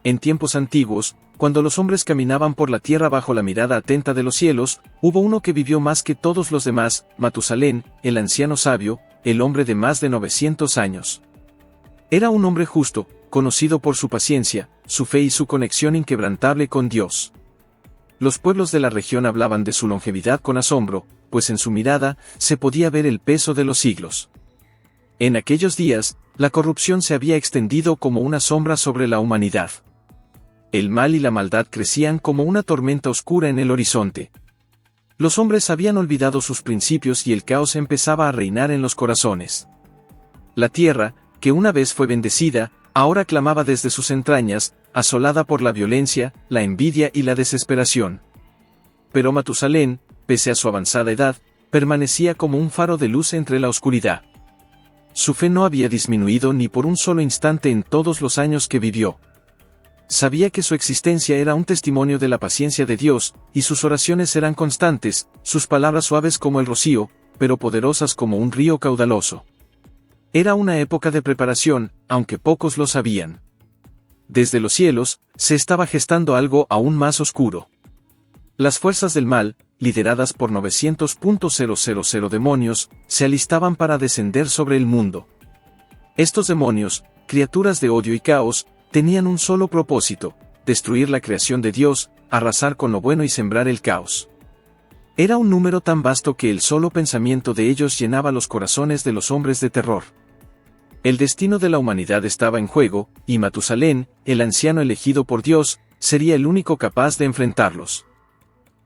En tiempos antiguos, cuando los hombres caminaban por la tierra bajo la mirada atenta de los cielos, hubo uno que vivió más que todos los demás, Matusalén, el anciano sabio, el hombre de más de 900 años. Era un hombre justo, conocido por su paciencia, su fe y su conexión inquebrantable con Dios. Los pueblos de la región hablaban de su longevidad con asombro, pues en su mirada se podía ver el peso de los siglos. En aquellos días, la corrupción se había extendido como una sombra sobre la humanidad. El mal y la maldad crecían como una tormenta oscura en el horizonte. Los hombres habían olvidado sus principios y el caos empezaba a reinar en los corazones. La tierra, que una vez fue bendecida, ahora clamaba desde sus entrañas, asolada por la violencia, la envidia y la desesperación. Pero Matusalén, pese a su avanzada edad, permanecía como un faro de luz entre la oscuridad. Su fe no había disminuido ni por un solo instante en todos los años que vivió. Sabía que su existencia era un testimonio de la paciencia de Dios, y sus oraciones eran constantes, sus palabras suaves como el rocío, pero poderosas como un río caudaloso. Era una época de preparación, aunque pocos lo sabían. Desde los cielos, se estaba gestando algo aún más oscuro. Las fuerzas del mal, lideradas por 900.000 demonios, se alistaban para descender sobre el mundo. Estos demonios, criaturas de odio y caos, tenían un solo propósito: destruir la creación de Dios, arrasar con lo bueno y sembrar el caos. Era un número tan vasto que el solo pensamiento de ellos llenaba los corazones de los hombres de terror. El destino de la humanidad estaba en juego, y Matusalén, el anciano elegido por Dios, sería el único capaz de enfrentarlos.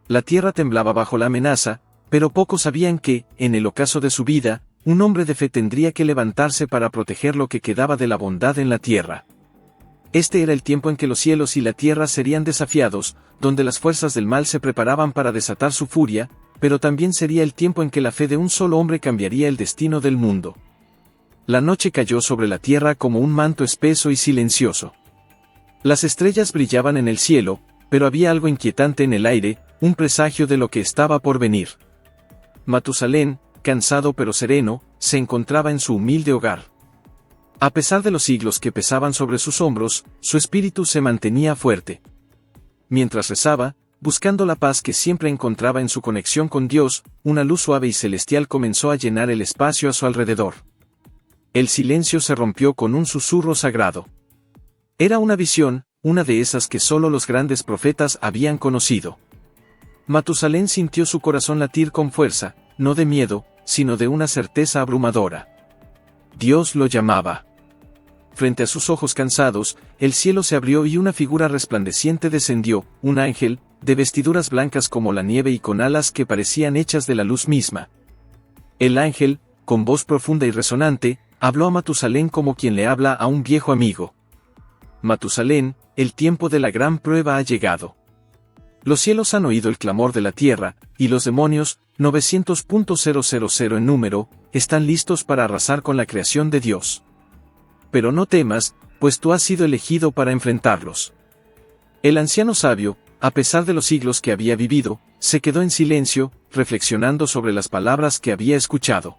La tierra temblaba bajo la amenaza, pero pocos sabían que, en el ocaso de su vida, un hombre de fe tendría que levantarse para proteger lo que quedaba de la bondad en la tierra. Este era el tiempo en que los cielos y la tierra serían desafiados, donde las fuerzas del mal se preparaban para desatar su furia, pero también sería el tiempo en que la fe de un solo hombre cambiaría el destino del mundo. La noche cayó sobre la tierra como un manto espeso y silencioso. Las estrellas brillaban en el cielo, pero había algo inquietante en el aire, un presagio de lo que estaba por venir. Matusalén, cansado pero sereno, se encontraba en su humilde hogar. A pesar de los siglos que pesaban sobre sus hombros, su espíritu se mantenía fuerte. Mientras rezaba, buscando la paz que siempre encontraba en su conexión con Dios, una luz suave y celestial comenzó a llenar el espacio a su alrededor. El silencio se rompió con un susurro sagrado. Era una visión, una de esas que solo los grandes profetas habían conocido. Matusalén sintió su corazón latir con fuerza, no de miedo, sino de una certeza abrumadora. Dios lo llamaba. Frente a sus ojos cansados, el cielo se abrió y una figura resplandeciente descendió, un ángel, de vestiduras blancas como la nieve y con alas que parecían hechas de la luz misma. El ángel, con voz profunda y resonante, habló a Matusalén como quien le habla a un viejo amigo. Matusalén, el tiempo de la gran prueba ha llegado. Los cielos han oído el clamor de la tierra, y los demonios, 900.000 en número, están listos para arrasar con la creación de Dios. Pero no temas, pues tú has sido elegido para enfrentarlos. El anciano sabio, a pesar de los siglos que había vivido, se quedó en silencio, reflexionando sobre las palabras que había escuchado.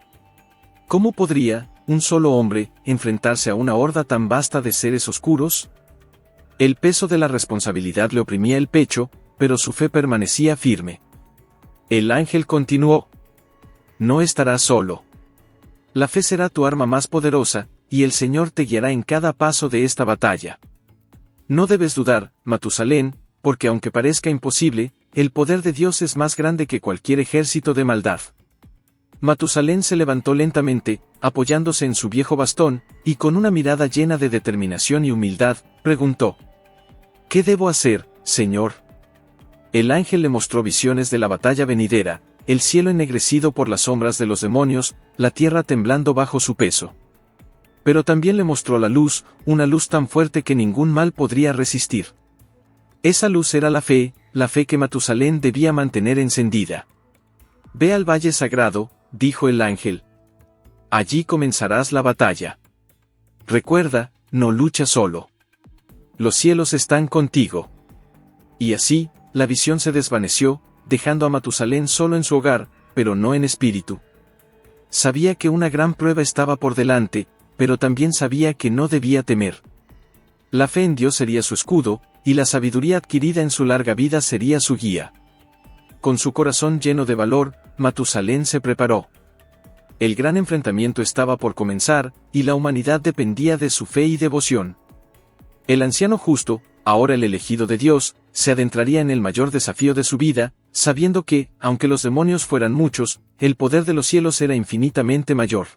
¿Cómo podría, un solo hombre, enfrentarse a una horda tan vasta de seres oscuros? El peso de la responsabilidad le oprimía el pecho, pero su fe permanecía firme. El ángel continuó: no estarás solo. La fe será tu arma más poderosa, y el Señor te guiará en cada paso de esta batalla. No debes dudar, Matusalén, porque aunque parezca imposible, el poder de Dios es más grande que cualquier ejército de maldad. Matusalén se levantó lentamente, apoyándose en su viejo bastón, y con una mirada llena de determinación y humildad, preguntó: ¿qué debo hacer, Señor? El ángel le mostró visiones de la batalla venidera, el cielo ennegrecido por las sombras de los demonios, la tierra temblando bajo su peso. Pero también le mostró la luz, una luz tan fuerte que ningún mal podría resistir. Esa luz era la fe que Matusalén debía mantener encendida. Ve al valle sagrado, dijo el ángel. Allí comenzarás la batalla. Recuerda, no luchas solo. Los cielos están contigo. Y así, la visión se desvaneció, dejando a Matusalén solo en su hogar, pero no en espíritu. Sabía que una gran prueba estaba por delante, pero también sabía que no debía temer. La fe en Dios sería su escudo, y la sabiduría adquirida en su larga vida sería su guía. Con su corazón lleno de valor, Matusalén se preparó. El gran enfrentamiento estaba por comenzar, y la humanidad dependía de su fe y devoción. El anciano justo, ahora el elegido de Dios, se adentraría en el mayor desafío de su vida, sabiendo que, aunque los demonios fueran muchos, el poder de los cielos era infinitamente mayor.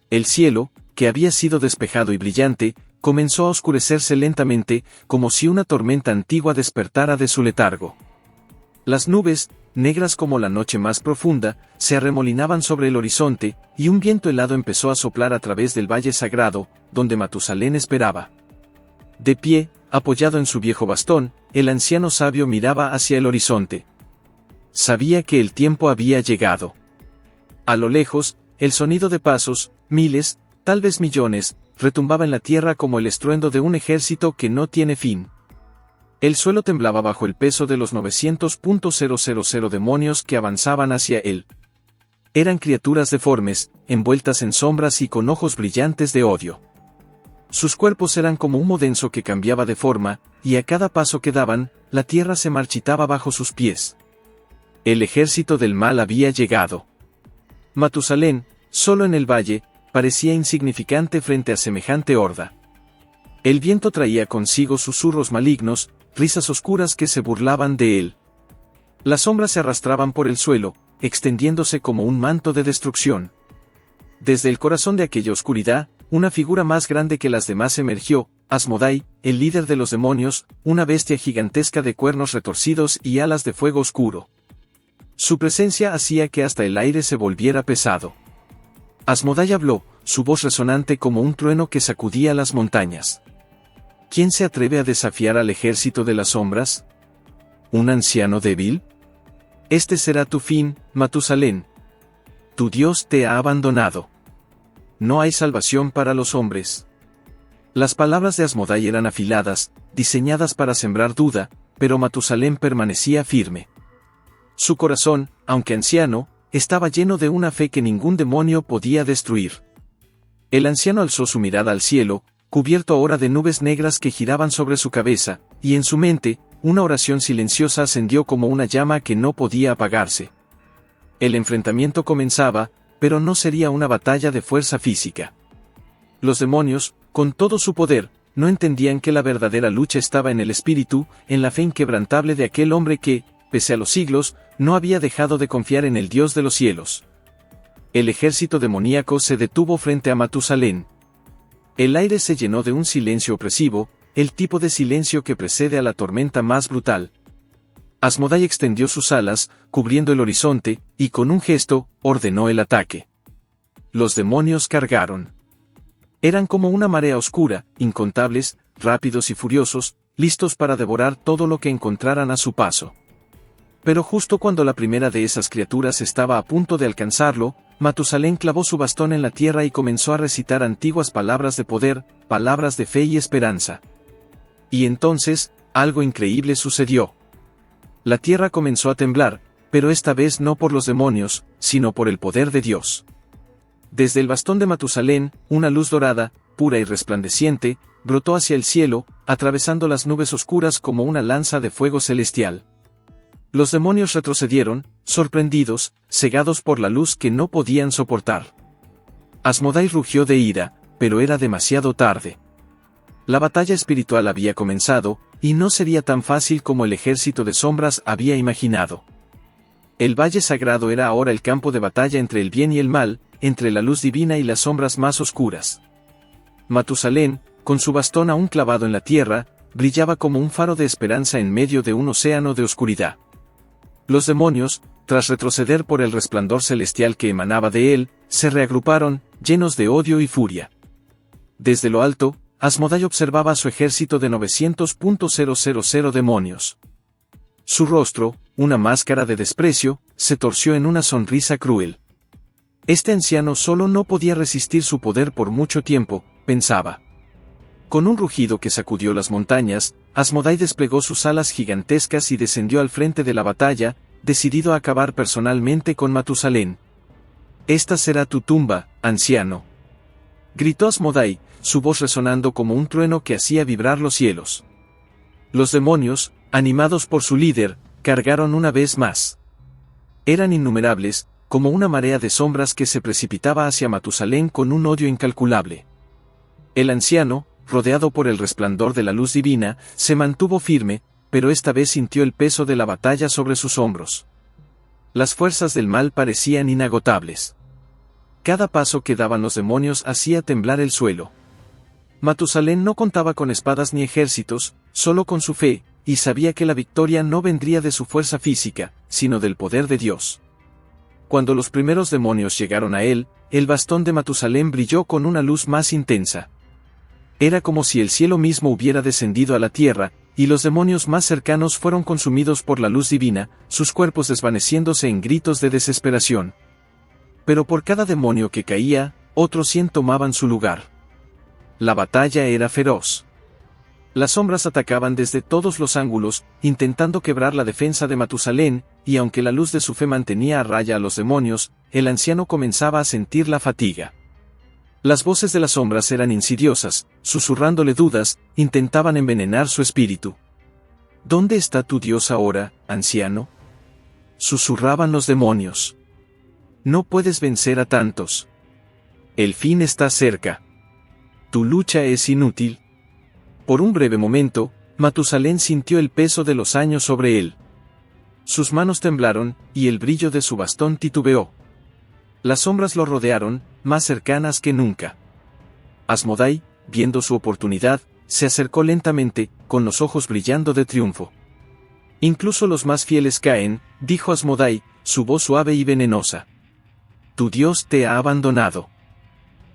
El cielo, que había sido despejado y brillante, comenzó a oscurecerse lentamente, como si una tormenta antigua despertara de su letargo. Las nubes, negras como la noche más profunda, se arremolinaban sobre el horizonte, y un viento helado empezó a soplar a través del valle sagrado, donde Matusalén esperaba. De pie, apoyado en su viejo bastón, el anciano sabio miraba hacia el horizonte. Sabía que el tiempo había llegado. A lo lejos, el sonido de pasos, miles, tal vez millones, retumbaba en la tierra como el estruendo de un ejército que no tiene fin. El suelo temblaba bajo el peso de los 900.000 demonios que avanzaban hacia él. Eran criaturas deformes, envueltas en sombras y con ojos brillantes de odio. Sus cuerpos eran como humo denso que cambiaba de forma, y a cada paso que daban, la tierra se marchitaba bajo sus pies. El ejército del mal había llegado. Matusalén, solo en el valle, parecía insignificante frente a semejante horda. El viento traía consigo susurros malignos, risas oscuras que se burlaban de él. Las sombras se arrastraban por el suelo, extendiéndose como un manto de destrucción. Desde el corazón de aquella oscuridad, una figura más grande que las demás emergió, Asmodai, el líder de los demonios, una bestia gigantesca de cuernos retorcidos y alas de fuego oscuro. Su presencia hacía que hasta el aire se volviera pesado. Asmodai habló, su voz resonante como un trueno que sacudía las montañas. ¿Quién se atreve a desafiar al ejército de las sombras? ¿Un anciano débil? Este será tu fin, Matusalén. Tu Dios te ha abandonado. No hay salvación para los hombres. Las palabras de Asmodai eran afiladas, diseñadas para sembrar duda, pero Matusalén permanecía firme. Su corazón, aunque anciano, estaba lleno de una fe que ningún demonio podía destruir. El anciano alzó su mirada al cielo, cubierto ahora de nubes negras que giraban sobre su cabeza, y en su mente, una oración silenciosa ascendió como una llama que no podía apagarse. El enfrentamiento comenzaba, pero no sería una batalla de fuerza física. Los demonios, con todo su poder, no entendían que la verdadera lucha estaba en el espíritu, en la fe inquebrantable de aquel hombre que, pese a los siglos, no había dejado de confiar en el Dios de los cielos. El ejército demoníaco se detuvo frente a Matusalén. El aire se llenó de un silencio opresivo, el tipo de silencio que precede a la tormenta más brutal. Asmodai extendió sus alas, cubriendo el horizonte, y con un gesto, ordenó el ataque. Los demonios cargaron. Eran como una marea oscura, incontables, rápidos y furiosos, listos para devorar todo lo que encontraran a su paso. Pero justo cuando la primera de esas criaturas estaba a punto de alcanzarlo, Matusalén clavó su bastón en la tierra y comenzó a recitar antiguas palabras de poder, palabras de fe y esperanza. Y entonces, algo increíble sucedió. La tierra comenzó a temblar, pero esta vez no por los demonios, sino por el poder de Dios. Desde el bastón de Matusalén, una luz dorada, pura y resplandeciente, brotó hacia el cielo, atravesando las nubes oscuras como una lanza de fuego celestial. Los demonios retrocedieron, sorprendidos, cegados por la luz que no podían soportar. Asmodai rugió de ira, pero era demasiado tarde. La batalla espiritual había comenzado, y no sería tan fácil como el ejército de sombras había imaginado. El valle sagrado era ahora el campo de batalla entre el bien y el mal, entre la luz divina y las sombras más oscuras. Matusalén, con su bastón aún clavado en la tierra, brillaba como un faro de esperanza en medio de un océano de oscuridad. Los demonios, tras retroceder por el resplandor celestial que emanaba de él, se reagruparon, llenos de odio y furia. Desde lo alto, Asmodai observaba a su ejército de 900.000 demonios. Su rostro, una máscara de desprecio, se torció en una sonrisa cruel. Este anciano solo no podía resistir su poder por mucho tiempo, pensaba. Con un rugido que sacudió las montañas, Asmodai desplegó sus alas gigantescas y descendió al frente de la batalla, decidido a acabar personalmente con Matusalén. Esta será tu tumba, anciano. Gritó Asmodai, su voz resonando como un trueno que hacía vibrar los cielos. Los demonios, animados por su líder, cargaron una vez más. Eran innumerables, como una marea de sombras que se precipitaba hacia Matusalén con un odio incalculable. El anciano, rodeado por el resplandor de la luz divina, se mantuvo firme, pero esta vez sintió el peso de la batalla sobre sus hombros. Las fuerzas del mal parecían inagotables. Cada paso que daban los demonios hacía temblar el suelo. Matusalén no contaba con espadas ni ejércitos, solo con su fe, y sabía que la victoria no vendría de su fuerza física, sino del poder de Dios. Cuando los primeros demonios llegaron a él, el bastón de Matusalén brilló con una luz más intensa. Era como si el cielo mismo hubiera descendido a la tierra, y los demonios más cercanos fueron consumidos por la luz divina, sus cuerpos desvaneciéndose en gritos de desesperación. Pero por cada demonio que caía, otros 100 tomaban su lugar. La batalla era feroz. Las sombras atacaban desde todos los ángulos, intentando quebrar la defensa de Matusalén, y aunque la luz de su fe mantenía a raya a los demonios, el anciano comenzaba a sentir la fatiga. Las voces de las sombras eran insidiosas, susurrándole dudas, intentaban envenenar su espíritu. ¿Dónde está tu Dios ahora, anciano? Susurraban los demonios. No puedes vencer a tantos. El fin está cerca. Tu lucha es inútil. Por un breve momento, Matusalén sintió el peso de los años sobre él. Sus manos temblaron, y el brillo de su bastón titubeó. Las sombras lo rodearon, más cercanas que nunca. Asmodai, viendo su oportunidad, se acercó lentamente, con los ojos brillando de triunfo. Incluso los más fieles caen, dijo Asmodai, su voz suave y venenosa. Tu Dios te ha abandonado.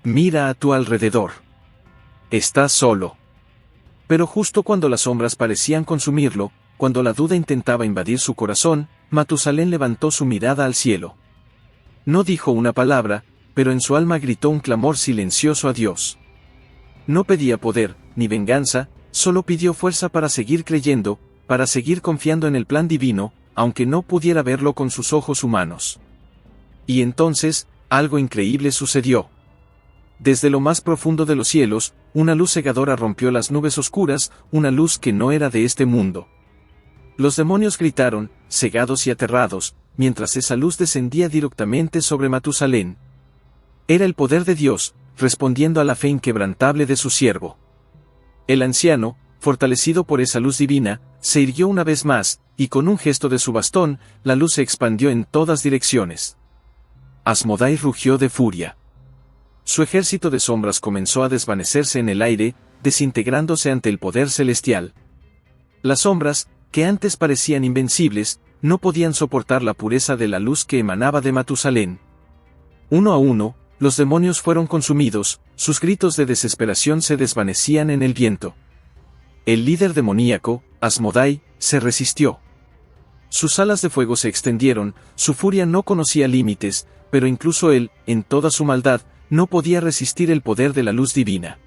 Mira a tu alrededor. Estás solo. Pero justo cuando las sombras parecían consumirlo, cuando la duda intentaba invadir su corazón, Matusalén levantó su mirada al cielo. No dijo una palabra, pero en su alma gritó un clamor silencioso a Dios. No pedía poder, ni venganza, solo pidió fuerza para seguir creyendo, para seguir confiando en el plan divino, aunque no pudiera verlo con sus ojos humanos. Y entonces, algo increíble sucedió. Desde lo más profundo de los cielos, una luz cegadora rompió las nubes oscuras, una luz que no era de este mundo. Los demonios gritaron, cegados y aterrados, mientras esa luz descendía directamente sobre Matusalén. Era el poder de Dios, respondiendo a la fe inquebrantable de su siervo. El anciano, fortalecido por esa luz divina, se irguió una vez más, y con un gesto de su bastón, la luz se expandió en todas direcciones. Asmodai rugió de furia. Su ejército de sombras comenzó a desvanecerse en el aire, desintegrándose ante el poder celestial. Las sombras, que antes parecían invencibles, no podían soportar la pureza de la luz que emanaba de Matusalén. Uno a uno, los demonios fueron consumidos, sus gritos de desesperación se desvanecían en el viento. El líder demoníaco, Asmodai, se resistió. Sus alas de fuego se extendieron, su furia no conocía límites, pero incluso él, en toda su maldad, no podía resistir el poder de la luz divina.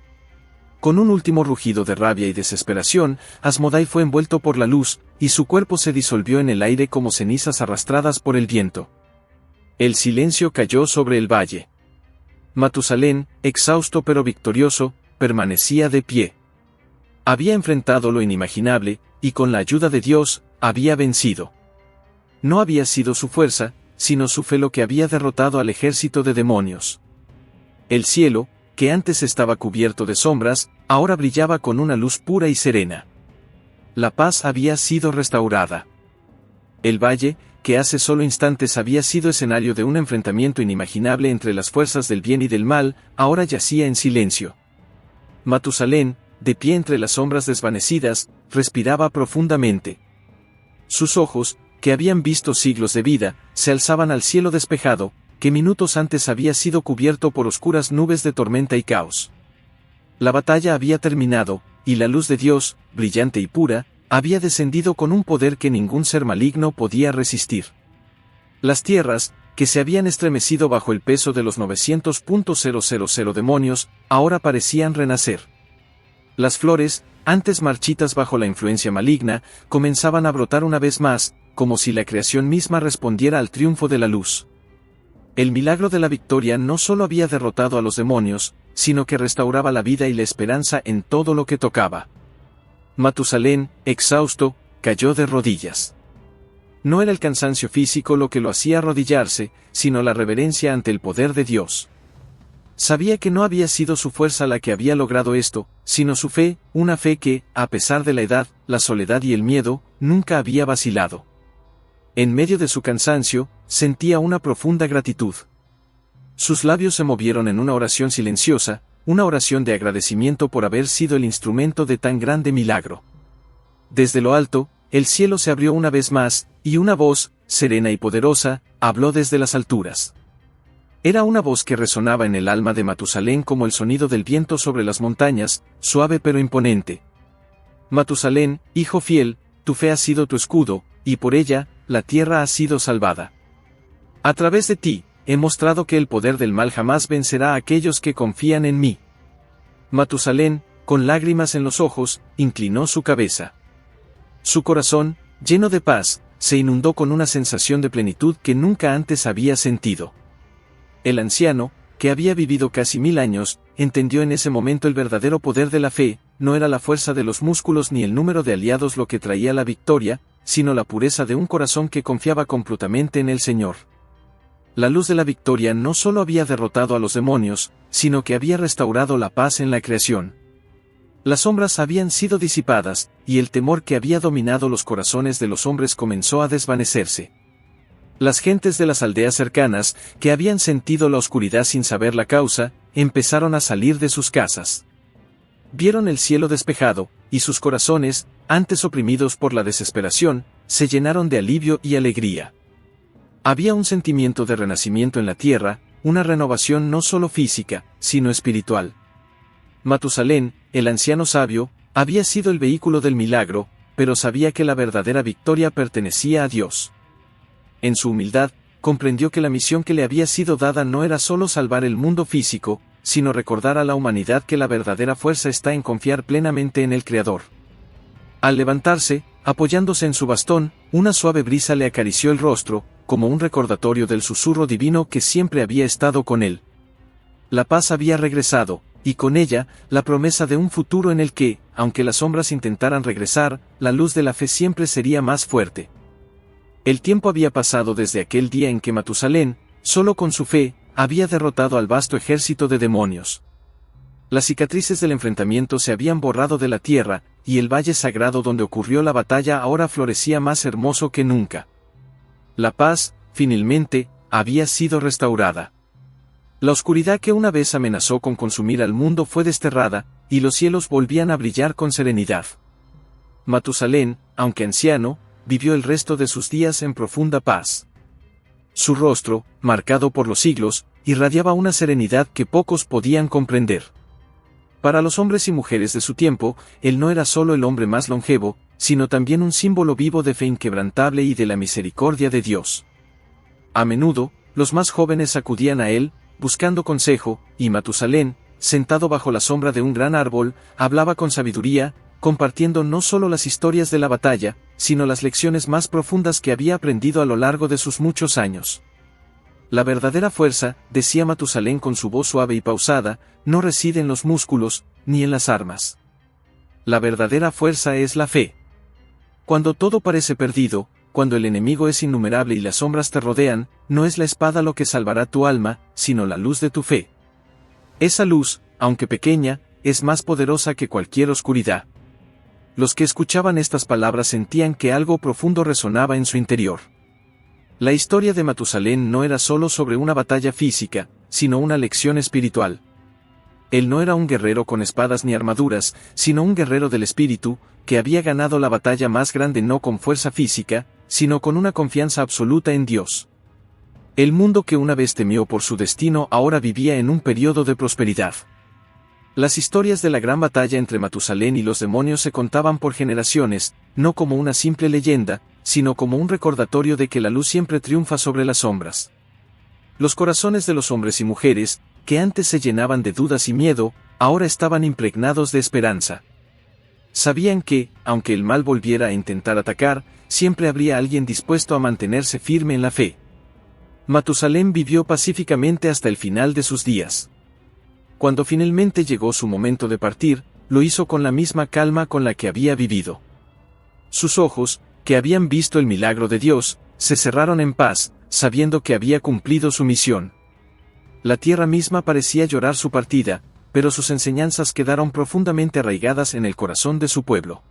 Con un último rugido de rabia y desesperación, Asmodai fue envuelto por la luz, y su cuerpo se disolvió en el aire como cenizas arrastradas por el viento. El silencio cayó sobre el valle. Matusalén, exhausto pero victorioso, permanecía de pie. Había enfrentado lo inimaginable, y con la ayuda de Dios, había vencido. No había sido su fuerza, sino su fe lo que había derrotado al ejército de demonios. El cielo, que antes estaba cubierto de sombras, ahora brillaba con una luz pura y serena. La paz había sido restaurada. El valle, que hace solo instantes había sido escenario de un enfrentamiento inimaginable entre las fuerzas del bien y del mal, ahora yacía en silencio. Matusalén, de pie entre las sombras desvanecidas, respiraba profundamente. Sus ojos, que habían visto siglos de vida, se alzaban al cielo despejado, que minutos antes había sido cubierto por oscuras nubes de tormenta y caos. La batalla había terminado, y la luz de Dios, brillante y pura, había descendido con un poder que ningún ser maligno podía resistir. Las tierras, que se habían estremecido bajo el peso de los 900.000 demonios, ahora parecían renacer. Las flores, antes marchitas bajo la influencia maligna, comenzaban a brotar una vez más, como si la creación misma respondiera al triunfo de la luz. El milagro de la victoria no solo había derrotado a los demonios, sino que restauraba la vida y la esperanza en todo lo que tocaba. Matusalén, exhausto, cayó de rodillas. No era el cansancio físico lo que lo hacía arrodillarse, sino la reverencia ante el poder de Dios. Sabía que no había sido su fuerza la que había logrado esto, sino su fe, una fe que, a pesar de la edad, la soledad y el miedo, nunca había vacilado. En medio de su cansancio, sentía una profunda gratitud. Sus labios se movieron en una oración silenciosa, una oración de agradecimiento por haber sido el instrumento de tan grande milagro. Desde lo alto, el cielo se abrió una vez más, y una voz, serena y poderosa, habló desde las alturas. Era una voz que resonaba en el alma de Matusalén como el sonido del viento sobre las montañas, suave pero imponente. Matusalén, hijo fiel, tu fe ha sido tu escudo, y por ella, la tierra ha sido salvada. A través de ti, he mostrado que el poder del mal jamás vencerá a aquellos que confían en mí. Matusalén, con lágrimas en los ojos, inclinó su cabeza. Su corazón, lleno de paz, se inundó con una sensación de plenitud que nunca antes había sentido. El anciano, que había vivido casi 1000 años, entendió en ese momento el verdadero poder de la fe. No era la fuerza de los músculos ni el número de aliados lo que traía la victoria, sino la pureza de un corazón que confiaba completamente en el Señor. La luz de la victoria no solo había derrotado a los demonios, sino que había restaurado la paz en la creación. Las sombras habían sido disipadas, y el temor que había dominado los corazones de los hombres comenzó a desvanecerse. Las gentes de las aldeas cercanas, que habían sentido la oscuridad sin saber la causa, empezaron a salir de sus casas. Vieron el cielo despejado, y sus corazones, antes oprimidos por la desesperación, se llenaron de alivio y alegría. Había un sentimiento de renacimiento en la tierra, una renovación no solo física, sino espiritual. Matusalén, el anciano sabio, había sido el vehículo del milagro, pero sabía que la verdadera victoria pertenecía a Dios. En su humildad, comprendió que la misión que le había sido dada no era solo salvar el mundo físico, sino recordar a la humanidad que la verdadera fuerza está en confiar plenamente en el Creador. Al levantarse, apoyándose en su bastón, una suave brisa le acarició el rostro, como un recordatorio del susurro divino que siempre había estado con él. La paz había regresado, y con ella, la promesa de un futuro en el que, aunque las sombras intentaran regresar, la luz de la fe siempre sería más fuerte. El tiempo había pasado desde aquel día en que Matusalén, solo con su fe, había derrotado al vasto ejército de demonios. Las cicatrices del enfrentamiento se habían borrado de la tierra, y el valle sagrado donde ocurrió la batalla ahora florecía más hermoso que nunca. La paz, finalmente, había sido restaurada. La oscuridad que una vez amenazó con consumir al mundo fue desterrada, y los cielos volvían a brillar con serenidad. Matusalén, aunque anciano, vivió el resto de sus días en profunda paz. Su rostro, marcado por los siglos, irradiaba una serenidad que pocos podían comprender. Para los hombres y mujeres de su tiempo, él no era solo el hombre más longevo, sino también un símbolo vivo de fe inquebrantable y de la misericordia de Dios. A menudo, los más jóvenes acudían a él, buscando consejo, y Matusalén, sentado bajo la sombra de un gran árbol, hablaba con sabiduría, compartiendo no solo las historias de la batalla, sino las lecciones más profundas que había aprendido a lo largo de sus muchos años. La verdadera fuerza, decía Matusalén con su voz suave y pausada, no reside en los músculos, ni en las armas. La verdadera fuerza es la fe. Cuando todo parece perdido, cuando el enemigo es innumerable y las sombras te rodean, no es la espada lo que salvará tu alma, sino la luz de tu fe. Esa luz, aunque pequeña, es más poderosa que cualquier oscuridad. Los que escuchaban estas palabras sentían que algo profundo resonaba en su interior. La historia de Matusalén no era solo sobre una batalla física, sino una lección espiritual. Él no era un guerrero con espadas ni armaduras, sino un guerrero del espíritu, que había ganado la batalla más grande no con fuerza física, sino con una confianza absoluta en Dios. El mundo que una vez temió por su destino ahora vivía en un periodo de prosperidad. Las historias de la gran batalla entre Matusalén y los demonios se contaban por generaciones, no como una simple leyenda, sino como un recordatorio de que la luz siempre triunfa sobre las sombras. Los corazones de los hombres y mujeres, que antes se llenaban de dudas y miedo, ahora estaban impregnados de esperanza. Sabían que, aunque el mal volviera a intentar atacar, siempre habría alguien dispuesto a mantenerse firme en la fe. Matusalén vivió pacíficamente hasta el final de sus días. Cuando finalmente llegó su momento de partir, lo hizo con la misma calma con la que había vivido. Sus ojos, que habían visto el milagro de Dios, se cerraron en paz, sabiendo que había cumplido su misión. La tierra misma parecía llorar su partida, pero sus enseñanzas quedaron profundamente arraigadas en el corazón de su pueblo.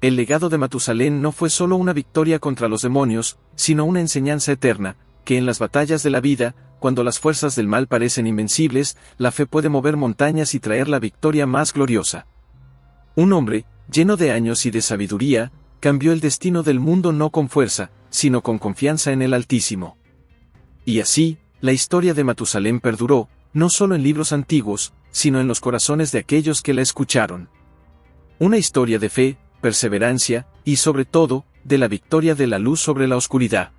El legado de Matusalén no fue solo una victoria contra los demonios, sino una enseñanza eterna, que en las batallas de la vida, cuando las fuerzas del mal parecen invencibles, la fe puede mover montañas y traer la victoria más gloriosa. Un hombre, lleno de años y de sabiduría, cambió el destino del mundo no con fuerza, sino con confianza en el Altísimo. Y así, la historia de Matusalén perduró, no solo en libros antiguos, sino en los corazones de aquellos que la escucharon. Una historia de fe, perseverancia, y sobre todo, de la victoria de la luz sobre la oscuridad.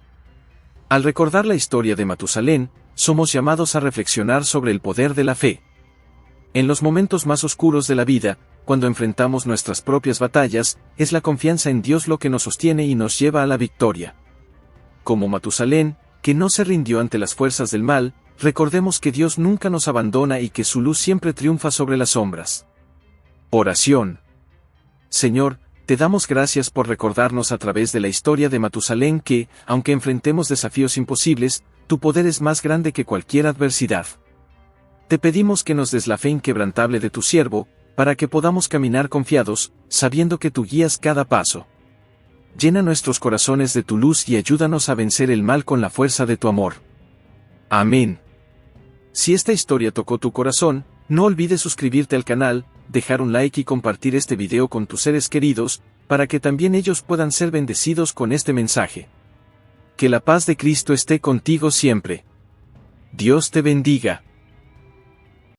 Al recordar la historia de Matusalén, somos llamados a reflexionar sobre el poder de la fe. En los momentos más oscuros de la vida, cuando enfrentamos nuestras propias batallas, es la confianza en Dios lo que nos sostiene y nos lleva a la victoria. Como Matusalén, que no se rindió ante las fuerzas del mal, recordemos que Dios nunca nos abandona y que su luz siempre triunfa sobre las sombras. Oración. Señor, te damos gracias por recordarnos a través de la historia de Matusalén que, aunque enfrentemos desafíos imposibles, tu poder es más grande que cualquier adversidad. Te pedimos que nos des la fe inquebrantable de tu siervo, para que podamos caminar confiados, sabiendo que tú guías cada paso. Llena nuestros corazones de tu luz y ayúdanos a vencer el mal con la fuerza de tu amor. Amén. Si esta historia tocó tu corazón, no olvides suscribirte al canal, dejar un like y compartir este video con tus seres queridos, para que también ellos puedan ser bendecidos con este mensaje. Que la paz de Cristo esté contigo siempre. Dios te bendiga.